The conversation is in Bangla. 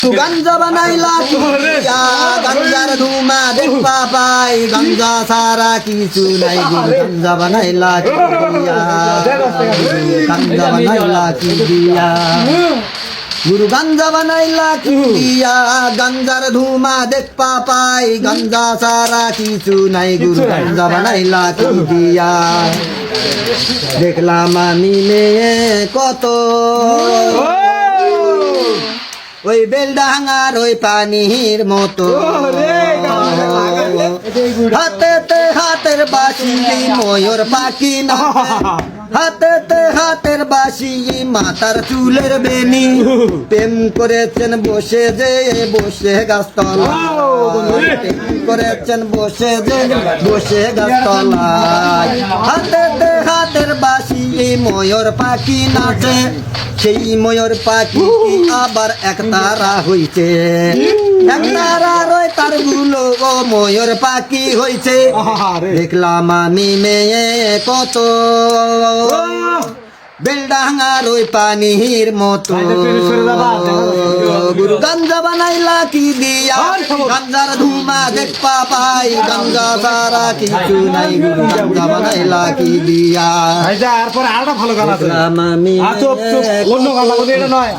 গাঞ্জা বানাইলা কি দিয়া গাঞ্জার ধুমা দেখবা পাই গাঞ্জা সারা কিছু নাই গুরু গাঞ্জা বানাইলা কি দিয়া গাঞ্জা বানাইলা কি দিয়া গুরু গাঞ্জা বানাইলা কি দিয়া গাঞ্জার ধুমা দেখবা পাই গাঞ্জা সারা কিছু নাই গুরু গাঞ্জা বানাইলা কি দিয়া দেখলাম আমি মেয়ে কত ওই বেলডাঙ্গার ওই পানির মতো হাতেতে হাতের বাসি ময়ূর পাখি না হাতেতে হাতের বাসি মাথার চুলের বেনি প্রেম করেছেন বসে যে বসে গাছতলা প্রেম করেছেন বসে যে বসে গাছতলায় হাতেতে হাতের বাসি ময়ূর পাখি নাচে সেই ময়ূর পাখি আবার একতারা হইছে একতারা রয় তার গুলো ও ময়ূর পাখি হইছে দেখলাম আমি মেয়ে কত বেলডাঙ্গার ওই পানির মতো গুরু গাঞ্জা বানাইলা কি দিয়া গাঞ্জার ধুমা দেখবা পাই গাঞ্জা সারা কিছু নাই গুরু গাঞ্জা বানাইলা কি দিয়া ভালো গান আছে দেখলাম আমি অন্য গান লাগবে এটা নয়।